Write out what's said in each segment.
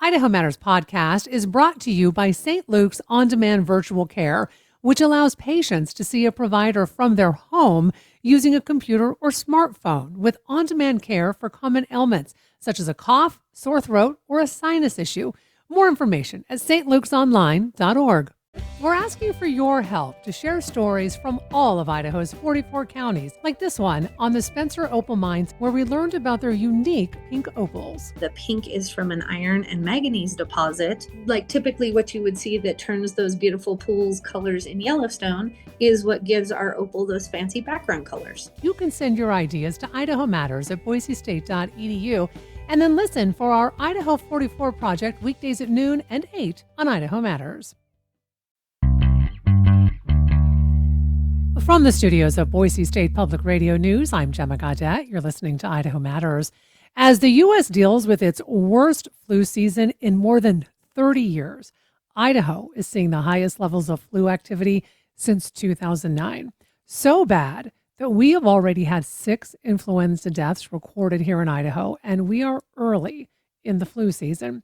Idaho Matters podcast is brought to you by St. Luke's On-Demand Virtual Care, which allows patients to see a provider from their home using a computer or smartphone with on-demand care for common ailments, such as a cough, sore throat, or a sinus issue. More information at stlukesonline.org. We're asking for your help to share stories from all of Idaho's 44 counties, like this one on the Spencer Opal Mines, where we learned about their unique pink opals. The pink is from an iron and manganese deposit. Like typically what you would see that turns those beautiful pools colors in Yellowstone is what gives our opal those fancy background colors. You can send your ideas to Idaho Matters at boisestate.edu and then listen for our Idaho 44 project weekdays at noon and 8 on Idaho Matters. From the studios of Boise State Public Radio News, I'm Gemma Gaudet. You're listening to Idaho Matters. As the U.S. deals with its worst flu season in more than 30 years, Idaho is seeing the highest levels of flu activity since 2009. So bad that we have already had 6 influenza deaths recorded here in Idaho, and we are early in the flu season.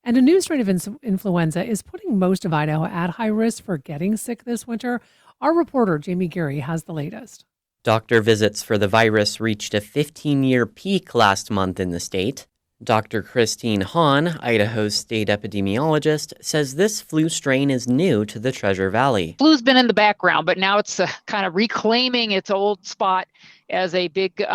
And a new strain of influenza is putting most of Idaho at high risk for getting sick this winter. Our reporter, Jamie Geary, has the latest. Doctor visits for the virus reached a 15-year peak last month in the state. Dr. Christine Hahn, Idaho's state epidemiologist, says this flu strain is new to the Treasure Valley. Flu's been in the background, but now it's kind of reclaiming its old spot as a big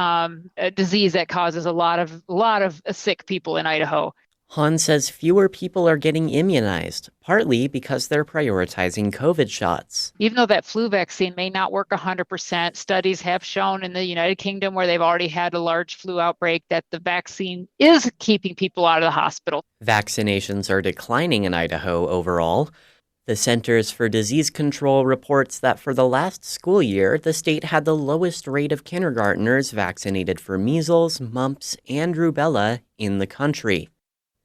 disease that causes a lot of sick people in Idaho. Hahn says fewer people are getting immunized, partly because they're prioritizing COVID shots. Even though that flu vaccine may not work 100%, studies have shown in the United Kingdom, where they've already had a large flu outbreak, that the vaccine is keeping people out of the hospital. Vaccinations are declining in Idaho overall. The Centers for Disease Control reports that for the last school year, the state had the lowest rate of kindergartners vaccinated for measles, mumps, and rubella in the country.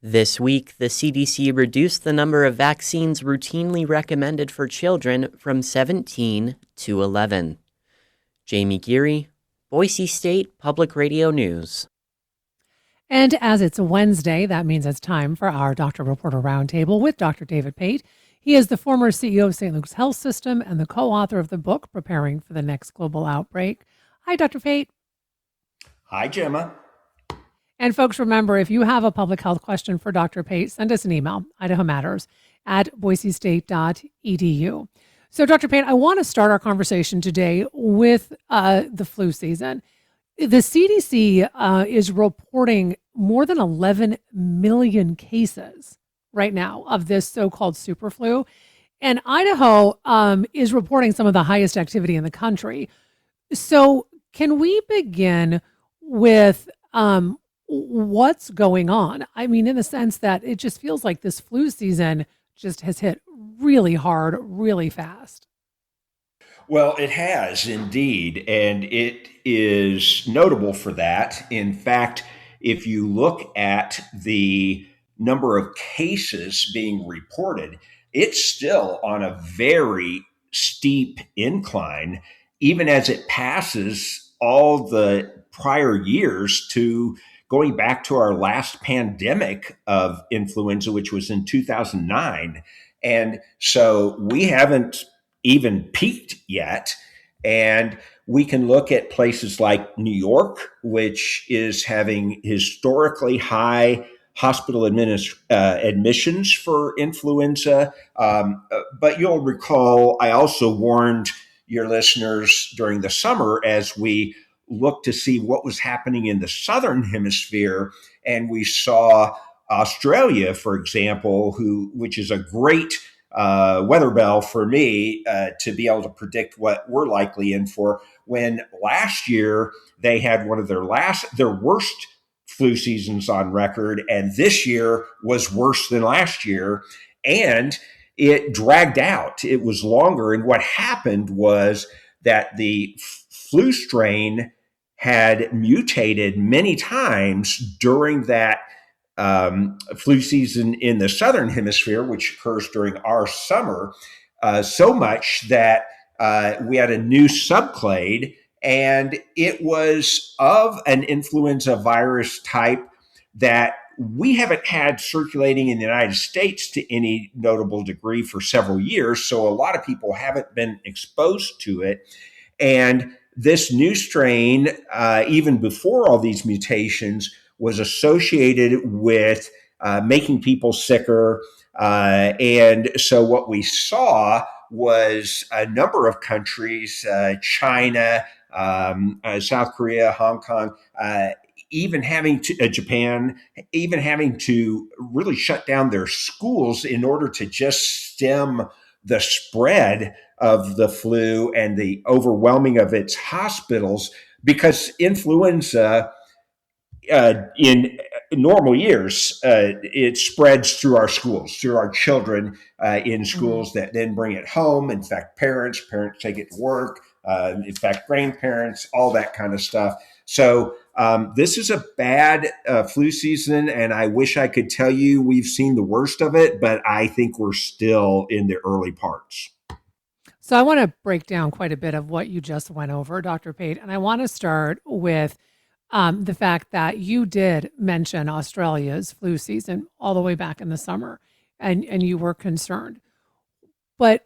This week, the CDC reduced the number of vaccines routinely recommended for children from 17 to 11. Jamie Geary, Boise State Public Radio News. And as it's a Wednesday, that means it's time for our Doctor Reporter Roundtable with Dr. David Pate. He is the former CEO of St. Luke's Health System and the co-author of the book, Preparing for the Next Global Outbreak. Hi, Dr. Pate. Hi, Gemma. And folks, remember, if you have a public health question for Dr. Pate, send us an email, idahomatters@boisestate.edu. So, Dr. Pate, I want to start our conversation today with the flu season. The CDC is reporting more than 11 million cases right now of this so-called super flu. And Idaho is reporting some of the highest activity in the country. So can we begin with what's going on? I mean, in the sense that it just feels like this flu season just has hit really hard, really fast. Well, it has indeed, and it is notable for that. In fact, if you look at the number of cases being reported, it's still on a very steep incline, even as it passes all the prior years to going back to our last pandemic of influenza, which was in 2009. And so we haven't even peaked yet. And we can look at places like New York, which is having historically high hospital admissions for influenza. But you'll recall, I also warned your listeners during the summer as we looked to see what was happening in the southern hemisphere. And we saw Australia, for example, which is a great weather bell for me to be able to predict what we're likely in for, when last year they had one of their worst flu seasons on record, and this year was worse than last year, and it dragged out. It was longer, and what happened was that the flu strain had mutated many times during that flu season in the southern hemisphere, which occurs during our summer, so much that we had a new subclade, and it was of an influenza virus type that we haven't had circulating in the United States to any notable degree for several years. So a lot of people haven't been exposed to it. And this new strain, even before all these mutations, was associated with making people sicker. And so what we saw was a number of countries, China, South Korea, Hong Kong, even having to Japan, even having to really shut down their schools in order to just stem the spread of the flu and the overwhelming of its hospitals, because influenza in normal years, it spreads through our schools, through our children in schools that then bring it home. In fact, parents take it to work. In fact, grandparents, all that kind of stuff. So this is a bad flu season, and I wish I could tell you we've seen the worst of it, but I think we're still in the early parts. So I want to break down quite a bit of what you just went over, Dr. Pate, and I want to start with the fact that you did mention Australia's flu season all the way back in the summer, and you were concerned. But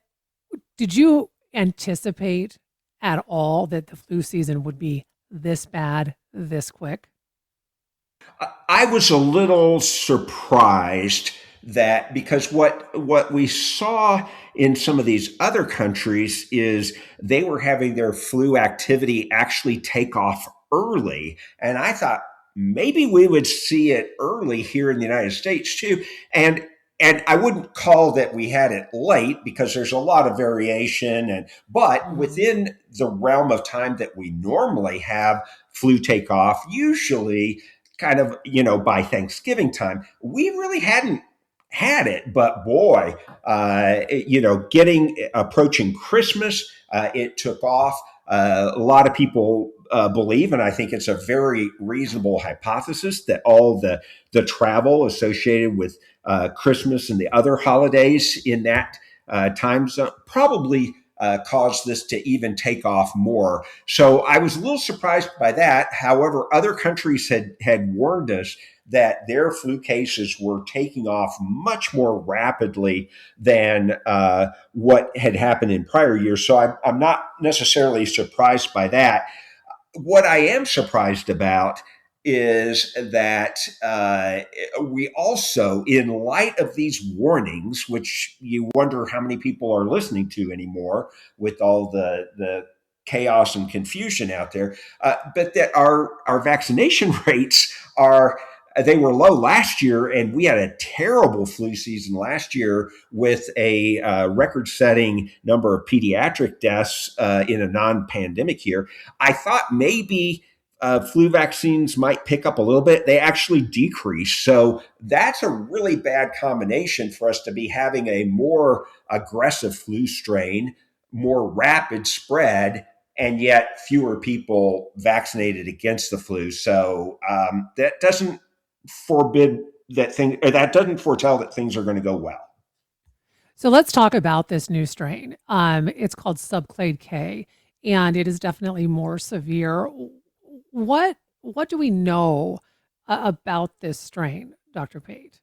did you anticipate at all that the flu season would be this bad, this quick? I was a little surprised that, because what we saw in some of these other countries is they were having their flu activity actually take off early. And I thought maybe we would see it early here in the United States too. And I wouldn't call that we had it late, because there's a lot of variation, but within the realm of time that we normally have flu take off, usually kind of, by Thanksgiving time. We really hadn't had it, but boy, approaching Christmas, it took off. A lot of people believe, and I think it's a very reasonable hypothesis, that all the travel associated with Christmas and the other holidays in that time zone probably caused this to even take off more. So I was a little surprised by that. However, other countries had warned us that their flu cases were taking off much more rapidly than what had happened in prior years. So I'm not necessarily surprised by that. What I am surprised about is that we also, in light of these warnings, which you wonder how many people are listening to anymore with all the chaos and confusion out there, but that our vaccination rates they were low last year, and we had a terrible flu season last year with a record-setting number of pediatric deaths in a non-pandemic year. I thought maybe flu vaccines might pick up a little bit. They actually decreased. So that's a really bad combination for us to be having a more aggressive flu strain, more rapid spread, and yet fewer people vaccinated against the flu. So that doesn't that doesn't foretell that things are going to go well. So let's talk about this new strain. It's called subclade K, and it is definitely more severe. What do we know about this strain, Dr. Pate?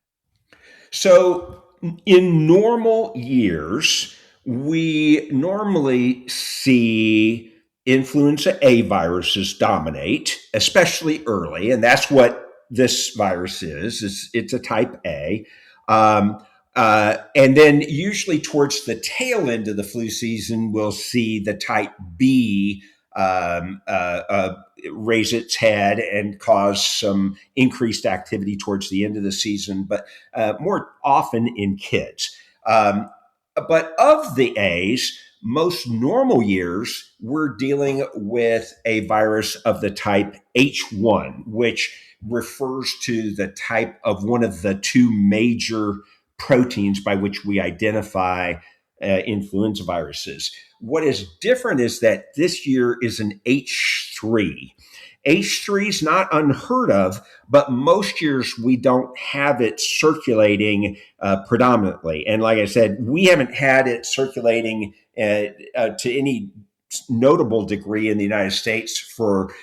So in normal years, we normally see influenza A viruses dominate, especially early, and that's what this virus is. It's a type A. And then usually towards the tail end of the flu season, we'll see the type B raise its head and cause some increased activity towards the end of the season, but more often in kids. But of the A's, most normal years, we're dealing with a virus of the type H1, which refers to the type of one of the two major proteins by which we identify influenza viruses. What is different is that this year is an H3. H3 is not unheard of, but most years we don't have it circulating predominantly. And like I said, we haven't had it circulating to any notable degree in the United States for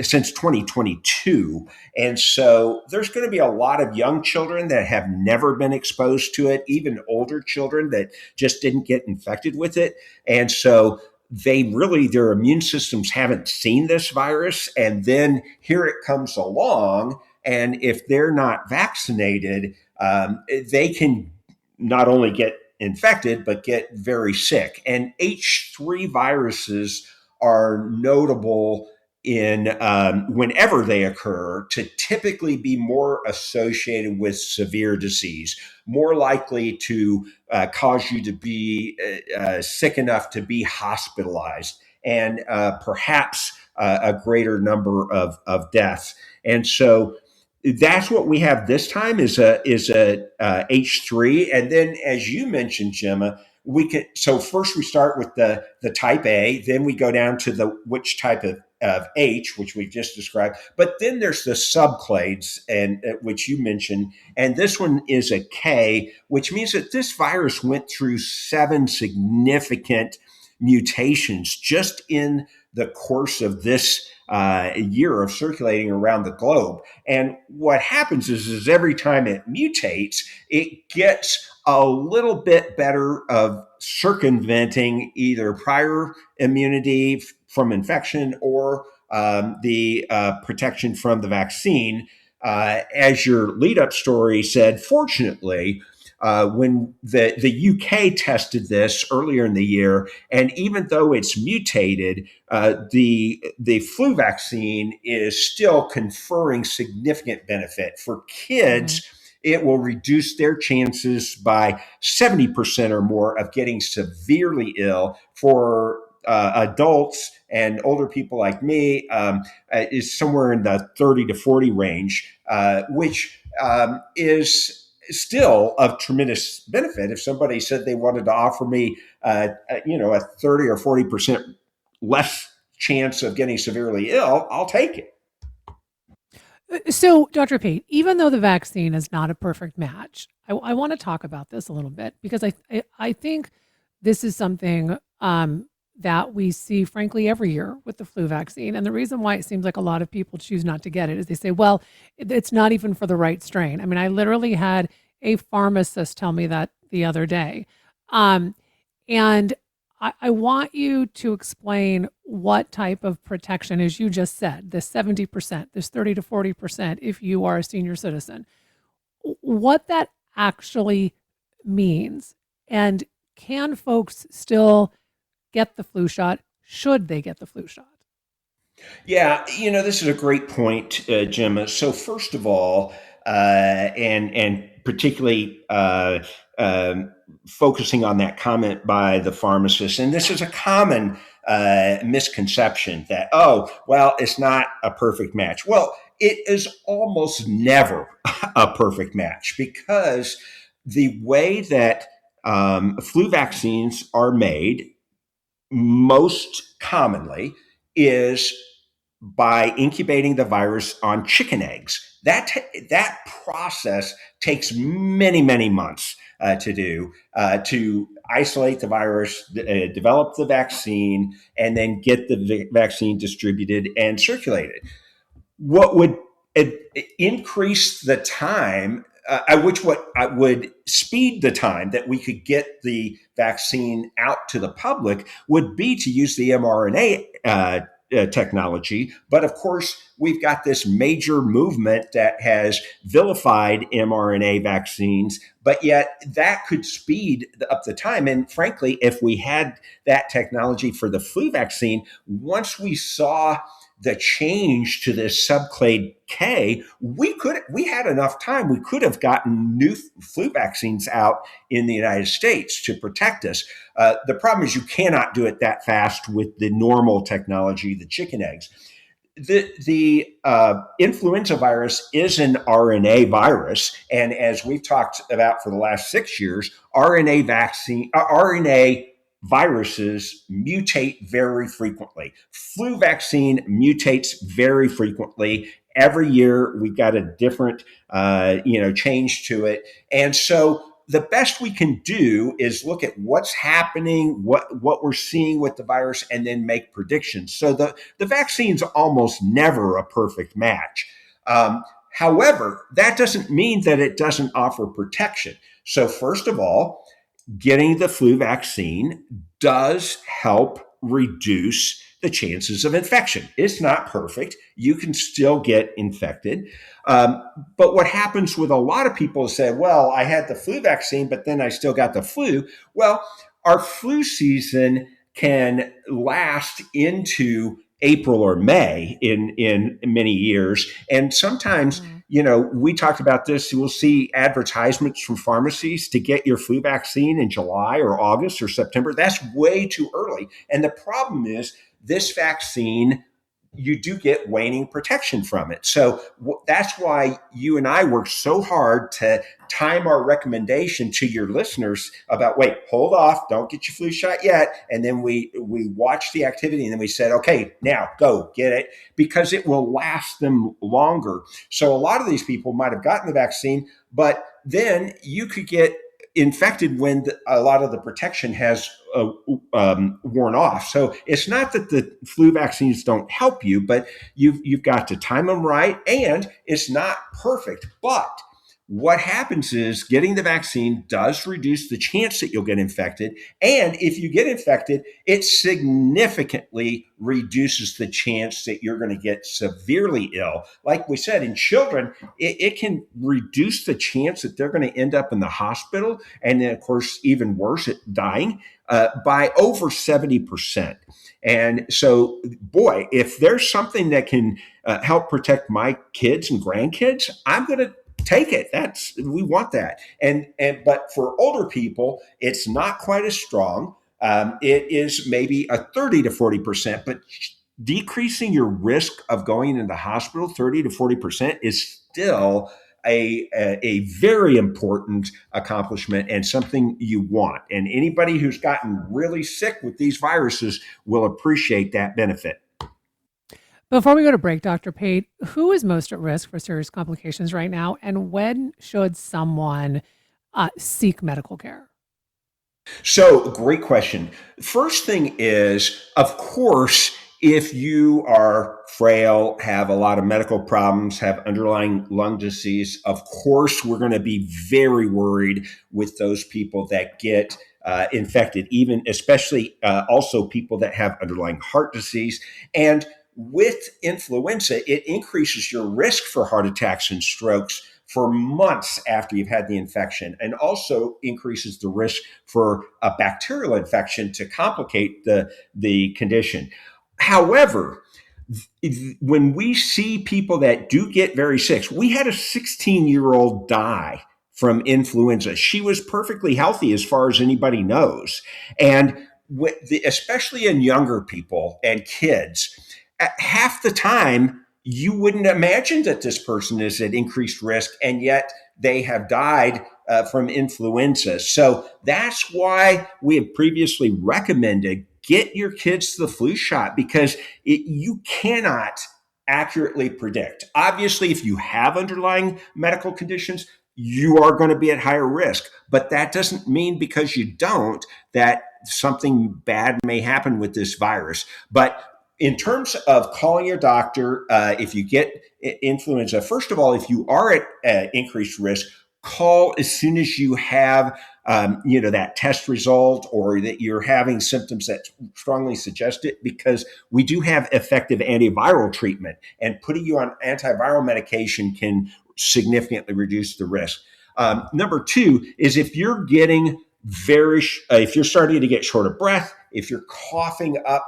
since 2022. And so there's going to be a lot of young children that have never been exposed to it, even older children that just didn't get infected with it. And so their immune systems haven't seen this virus. And then here it comes along. And if they're not vaccinated, they can not only get infected, but get very sick. And H3 viruses are notable in whenever they occur to typically be more associated with severe disease, more likely to cause you to be sick enough to be hospitalized, and perhaps a greater number of deaths. And so that's what we have this time is a H3, and then as you mentioned, Gemma, so first we start with the type A, then we go down to the which type of H, which we've just described, but then there's the subclades, and which you mentioned, and this one is a K, which means that this virus went through 7 significant mutations just in the course of this year of circulating around the globe. And what happens is every time it mutates, it gets a little bit better of circumventing either prior immunity from infection or the protection from the vaccine. As your lead-up story said, fortunately, when the UK tested this earlier in the year, and even though it's mutated, the flu vaccine is still conferring significant benefit for kids. Mm-hmm. It will reduce their chances by 70% or more of getting severely ill. For adults and older people like me, is somewhere in the 30 to 40 range, which is still of tremendous benefit. If somebody said they wanted to offer me, a 30 or 40% less chance of getting severely ill, I'll take it. So, Dr. Pate, even though the vaccine is not a perfect match, I want to talk about this a little bit because I think this is something that we see, frankly, every year with the flu vaccine. And the reason why it seems like a lot of people choose not to get it is they say, well, it's not even for the right strain. I mean, I literally had a pharmacist tell me that the other day. And I want you to explain what type of protection, as you just said, this 70%, this 30 to 40% if you are a senior citizen, what that actually means. And can folks still get the flu shot? Should they get the flu shot? Yeah, this is a great point, Gemma. So first of all, and particularly focusing on that comment by the pharmacist, and this is a common misconception that, it's not a perfect match. Well, it is almost never a perfect match because the way that flu vaccines are made most commonly is by incubating the virus on chicken eggs. That process takes many, many months to do, to isolate the virus, develop the vaccine, and then get the vaccine distributed and circulated. What would increase the time, what would speed the time that we could get the vaccine out to the public would be to use the mRNA technology. But of course, we've got this major movement that has vilified mRNA vaccines, but yet that could speed up the time. And frankly, if we had that technology for the flu vaccine, once we saw the change to this subclade K, we had enough time. We could have gotten new flu vaccines out in the United States to protect us. The problem is you cannot do it that fast with the normal technology, the chicken eggs. The influenza virus is an RNA virus, and as we've talked about for the last 6 years, RNA viruses mutate very frequently. Flu vaccine mutates very frequently. Every year we've got a different, change to it. And so the best we can do is look at what's happening, what we're seeing with the virus, and then make predictions. So the vaccine's almost never a perfect match. However, that doesn't mean that it doesn't offer protection. So first of all, getting the flu vaccine does help reduce the chances of infection. It's not perfect. You can still get infected. But what happens with a lot of people is say, well, I had the flu vaccine, but then I still got the flu. Well, our flu season can last into April or May in many years. And sometimes, we talked about this, you will see advertisements from pharmacies to get your flu vaccine in July or August or September. That's way too early. And the problem is this vaccine, you do get waning protection from it. So that's why you and I work so hard to time our recommendation to your listeners about, wait, hold off, don't get your flu shot yet. And then we watch the activity and then we said, okay, now go get it, because it will last them longer. So a lot of these people might have gotten the vaccine, but then you could get infected when a lot of the protection has worn off. So it's not that the flu vaccines don't help you, but you've got to time them right, and it's not perfect. But what happens is getting the vaccine does reduce the chance that you'll get infected. And if you get infected, it significantly reduces the chance that you're going to get severely ill. Like we said, in children, it can reduce the chance that they're going to end up in the hospital. And then, of course, even worse, dying by over 70%. And so, boy, if there's something that can help protect my kids and grandkids, I'm going to take it. We want that. But for older people, it's not quite as strong. It is maybe a 30 to 40%, but decreasing your risk of going into the hospital 30 to 40% is still a very important accomplishment and something you want. And anybody who's gotten really sick with these viruses will appreciate that benefit. Before we go to break, Dr. Pate, who is most at risk for serious complications right now, and when should someone seek medical care? So, great question. First thing is, of course, if you are frail, have a lot of medical problems, have underlying lung disease, of course, we're going to be very worried with those people that get infected, even especially also people that have underlying heart disease. And with influenza, it increases your risk for heart attacks and strokes for months after you've had the infection, and also increases the risk for a bacterial infection to complicate the condition. However, when we see people that do get very sick, we had a 16-year-old die from influenza. She was perfectly healthy as far as anybody knows. And especially in younger people and kids, half the time, you wouldn't imagine that this person is at increased risk, and yet they have died from influenza. So that's why we have previously recommended get your kids the flu shot, because you cannot accurately predict. Obviously, if you have underlying medical conditions, you are going to be at higher risk. But that doesn't mean because you don't that something bad may happen with this virus. But in terms of calling your doctor, if you get influenza, first of all, if you are at increased risk, call as soon as you have that test result or that you're having symptoms that strongly suggest it, because we do have effective antiviral treatment, and putting you on antiviral medication can significantly reduce the risk. Number two is if you're getting if you're starting to get short of breath, if you're coughing up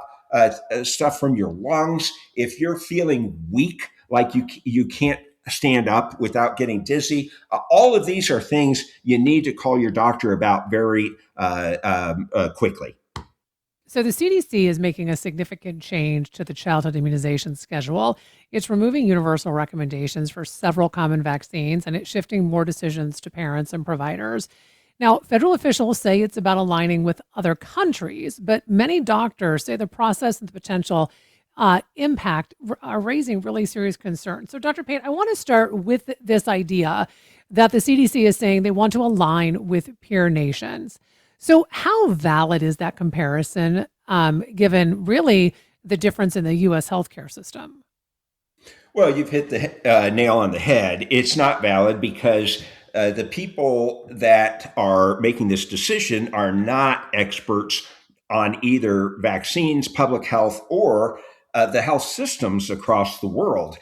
stuff from your lungs, if you're feeling weak, like you can't stand up without getting dizzy, all of these are things you need to call your doctor about very quickly. So the CDC is making a significant change to the childhood immunization schedule. It's removing universal recommendations for several common vaccines, and it's shifting more decisions to parents and providers. Now, federal officials say it's about aligning with other countries, but many doctors say the process and the potential impact are raising really serious concerns. So, Dr. Pate, I want to start with this idea that the CDC is saying they want to align with peer nations. So how valid is that comparison, given really the difference in the U.S. healthcare system? Well, you've hit the nail on the head. It's not valid because the people that are making this decision are not experts on either vaccines, public health, or the health systems across the world.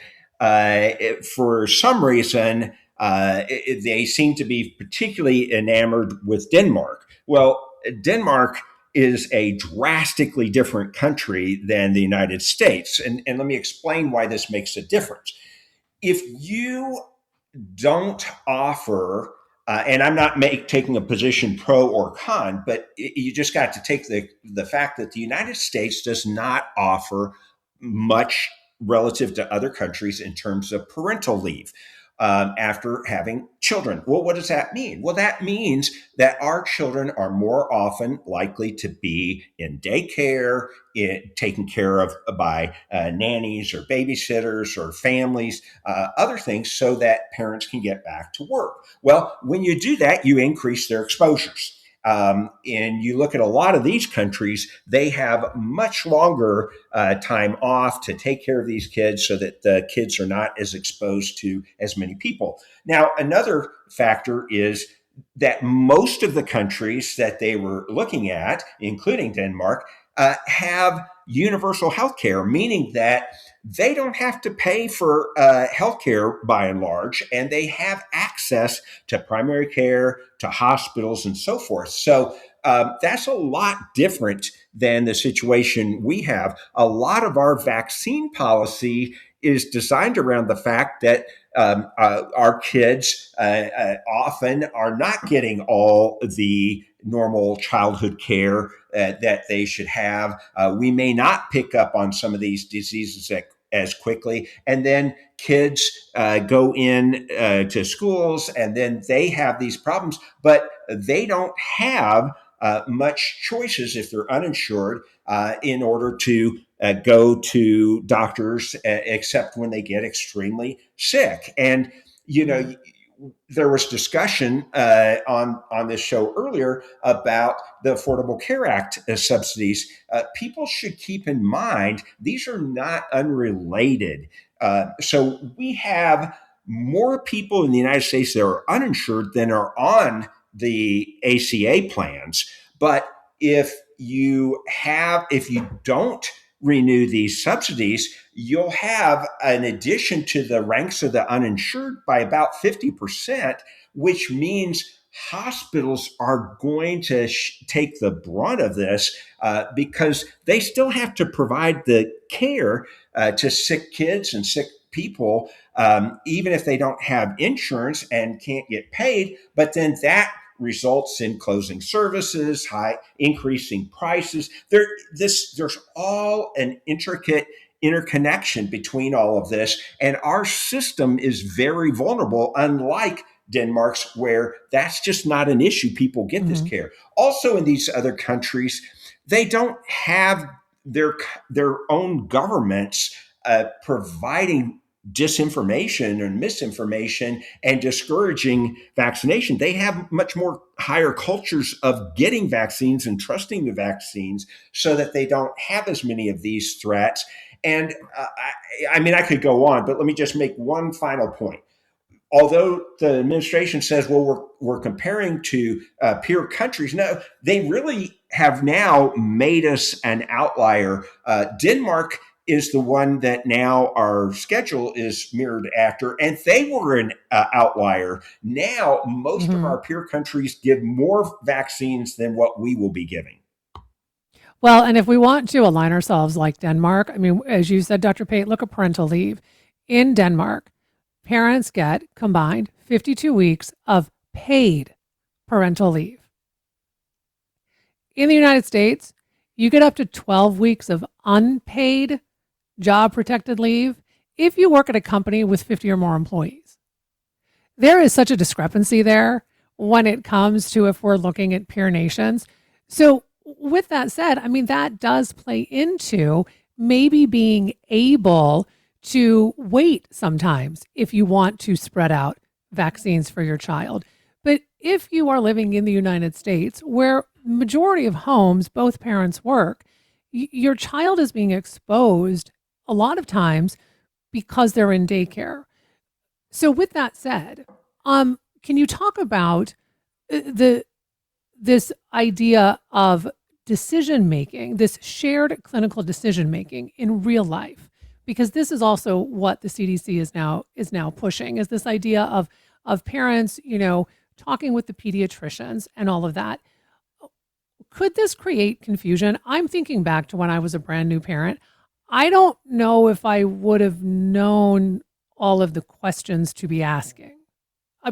For some reason, they seem to be particularly enamored with Denmark. Well, Denmark is a drastically different country than the United States. And let me explain why this makes a difference. If you don't offer, and I'm not taking a position pro or con, but you just got to take the fact that the United States does not offer much relative to other countries in terms of parental leave. After having children. Well, what does that mean? Well, that means that our children are more often likely to be in daycare, taken care of by nannies or babysitters or families, other things, so that parents can get back to work. Well, when you do that, you increase their exposures. And you look at a lot of these countries, they have much longer time off to take care of these kids so that the kids are not as exposed to as many people. Now, another factor is that most of the countries that they were looking at, including Denmark, have universal health care, meaning that they don't have to pay for health care by and large, and they have access to primary care, to hospitals, and so forth. So that's a lot different than the situation we have. A lot of our vaccine policy is designed around the fact that our kids often are not getting all the normal childhood care that they should have. We may not pick up on some of these diseases as quickly. And then kids go in to schools, and then they have these problems, but they don't have much choices if they're uninsured in order to go to doctors, except when they get extremely sick. And, you know, there was discussion on this show earlier about the Affordable Care Act subsidies. People should keep in mind these are not unrelated. So we have more people in the United States that are uninsured than are on the ACA plans. But if you don't renew these subsidies, you'll have an addition to the ranks of the uninsured by about 50%, which means hospitals are going to take the brunt of this because they still have to provide the care to sick kids and sick people, even if they don't have insurance and can't get paid. But then that results in closing services, increasing prices. There's all an intricate interconnection between all of this, and our system is very vulnerable, unlike Denmark's, where that's just not an issue. People get this care. Also, in these other countries, they don't have their own governments providing disinformation and misinformation and discouraging vaccination. They have much more higher cultures of getting vaccines and trusting the vaccines so that they don't have as many of these threats. And I mean, I could go on, but let me just make one final point. Although the administration says, well, we're comparing to peer countries, no, they really have now made us an outlier. Denmark is the one that now our schedule is mirrored after, and they were an outlier. Now, most of our peer countries give more vaccines than what we will be giving. Well, and if we want to align ourselves like Denmark, I mean, as you said, Dr. Pate, look at parental leave. In Denmark, parents get combined 52 weeks of paid parental leave. In the United States, you get up to 12 weeks of unpaid job protected leave if you work at a company with 50 or more employees. There is such a discrepancy there when it comes to if we're looking at peer nations. So with that said, I mean, that does play into maybe being able to wait sometimes if you want to spread out vaccines for your child. But if you are living in the United States, where majority of homes, both parents work, your child is being exposed a lot of times because they're in daycare. So with that said, can you talk about the this idea of decision making, this shared clinical decision making in real life? Because this is also what the CDC is now pushing, is this idea of parents, talking with the pediatricians and all of that. Could this create confusion? I'm thinking back to when I was a brand new parent. I don't know if I would have known all of the questions to be asking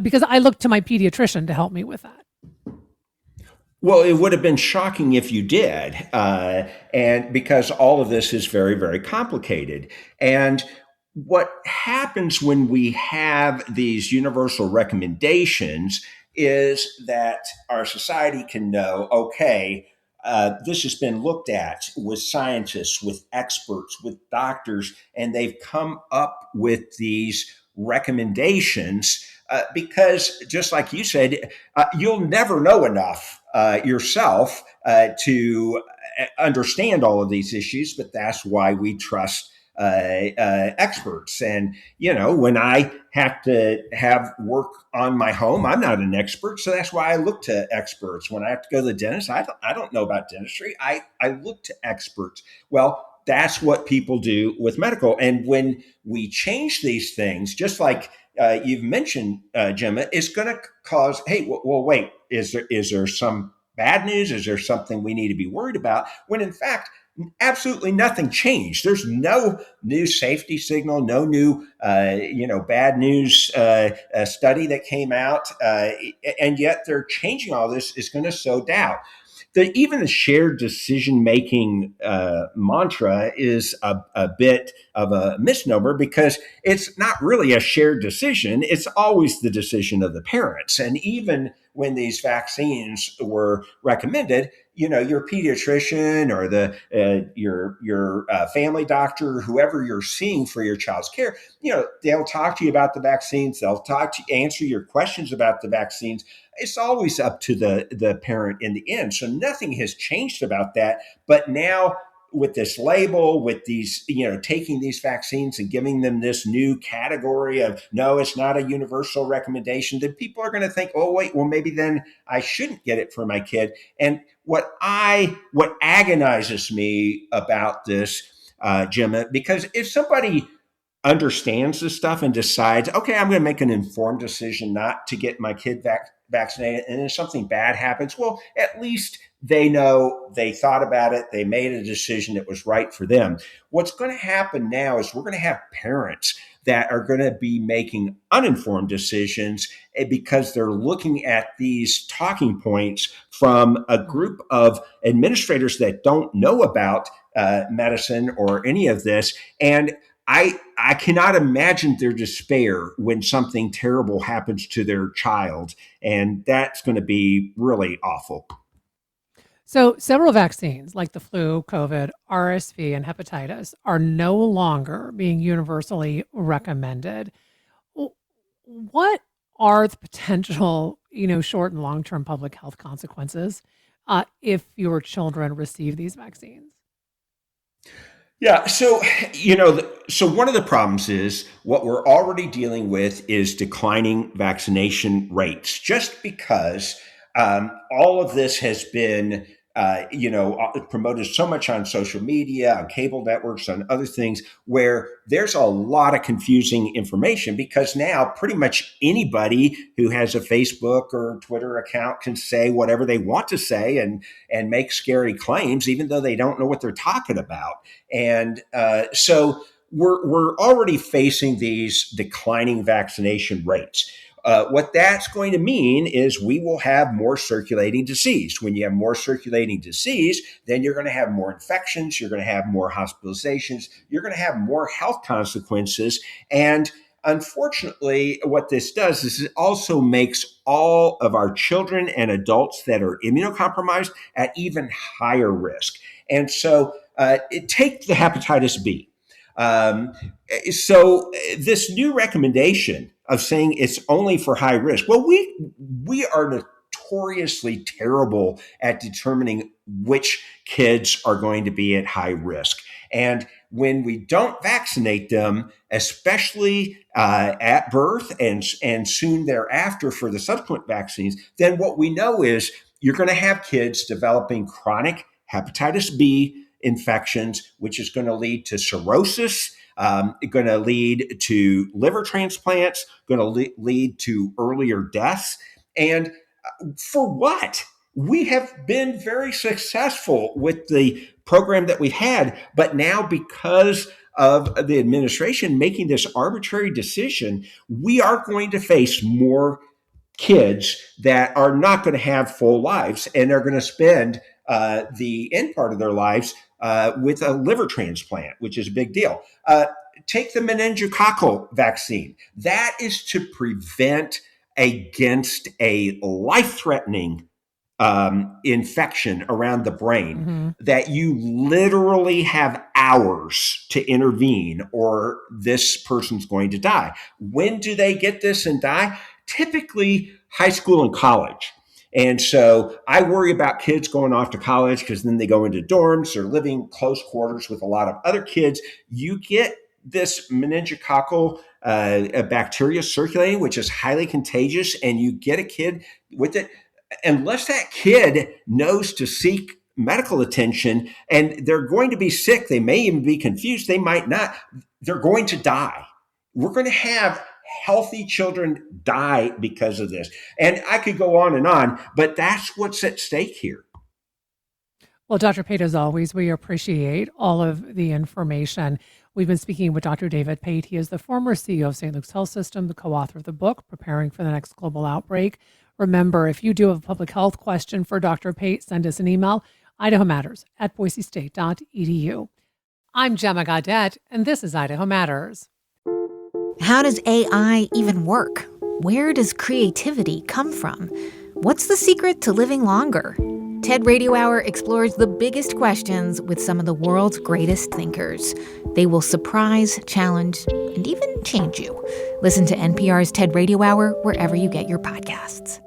because I looked to my pediatrician to help me with that. Well, it would have been shocking if you did, and because all of this is very, very complicated. And what happens when we have these universal recommendations is that our society can know, okay, this has been looked at with scientists, with experts, with doctors, and they've come up with these recommendations because, just like you said, you'll never know enough yourself to understand all of these issues, but that's why we trust experts. And, when I have to have work on my home, I'm not an expert. So that's why I look to experts. When I have to go to the dentist, I don't know about dentistry. I look to experts. Well, that's what people do with medical. And when we change these things, just like you've mentioned, Gemma, it's going to cause, hey, well, wait, is there some bad news? Is there something we need to be worried about? When in fact, absolutely nothing changed. There's no new safety signal, no new, bad news study that came out, and yet they're changing all this is going to sow doubt. Even the shared decision making mantra is a bit of a misnomer because it's not really a shared decision. It's always the decision of the parents. And even when these vaccines were recommended, your pediatrician or your family doctor, whoever you're seeing for your child's care, they'll talk to you about the vaccines. They'll answer your questions about the vaccines. It's always up to the parent in the end. So nothing has changed about that. But now with this label, with these, taking these vaccines and giving them this new category of, no, it's not a universal recommendation, then people are going to think, oh, wait, well, maybe then I shouldn't get it for my kid. And what agonizes me about this, Gemma, because if somebody understands this stuff and decides, okay, I'm going to make an informed decision not to get my kid vaccinated, and if something bad happens, well, at least they know they thought about it. They made a decision that was right for them. What's going to happen now is we're going to have parents that are going to be making uninformed decisions because they're looking at these talking points from a group of administrators that don't know about medicine or any of this. And I cannot imagine their despair when something terrible happens to their child. And that's going to be really awful. So several vaccines like the flu, COVID, RSV, and hepatitis are no longer being universally recommended. What are the potential, short and long-term public health consequences if your children receive these vaccines? Yeah, so so one of the problems is what we're already dealing with is declining vaccination rates, just because all of this has been promoted so much on social media, on cable networks, on other things, where there's a lot of confusing information because now pretty much anybody who has a Facebook or Twitter account can say whatever they want to say and make scary claims, even though they don't know what they're talking about. And so we're already facing these declining vaccination rates. What that's going to mean is we will have more circulating disease. When you have more circulating disease, then you're going to have more infections, you're going to have more hospitalizations, you're going to have more health consequences. And unfortunately, what this does is it also makes all of our children and adults that are immunocompromised at even higher risk. And so take the hepatitis B. So this new recommendation of saying it's only for high risk. Well, we are notoriously terrible at determining which kids are going to be at high risk. And when we don't vaccinate them, especially at birth and soon thereafter for the subsequent vaccines, then what we know is you're going to have kids developing chronic hepatitis B infections, which is going to lead to cirrhosis, going to lead to liver transplants, going to lead to earlier deaths. And for what? We have been very successful with the program that we've had, but now because of the administration making this arbitrary decision, we are going to face more kids that are not going to have full lives and are going to spend the end part of their lives with a liver transplant, which is a big deal. Take the meningococcal vaccine. That is to prevent against a life-threatening infection around the brain that you literally have hours to intervene or this person's going to die. When do they get this and die? Typically high school and college. And so I worry about kids going off to college because then they go into dorms or living close quarters with a lot of other kids. You get this meningococcal bacteria circulating, which is highly contagious, and you get a kid with it. Unless that kid knows to seek medical attention, and they're going to be sick, they may even be confused, they might not, they're going to die. We're going to have healthy children die because of this. And I could go on, but that's what's at stake here. Well, Dr. Pate, as always, we appreciate all of the information. We've been speaking with Dr. David Pate. He is the former CEO of St. Luke's Health System, the co-author of the book, Preparing for the Next Global Outbreak. Remember, if you do have a public health question for Dr. Pate, send us an email, idahomatters@boisestate.edu. I'm Gemma Gaudette, and this is Idaho Matters. How does AI even work? Where does creativity come from? What's the secret to living longer? TED Radio Hour explores the biggest questions with some of the world's greatest thinkers. They will surprise, challenge, and even change you. Listen to NPR's TED Radio Hour wherever you get your podcasts.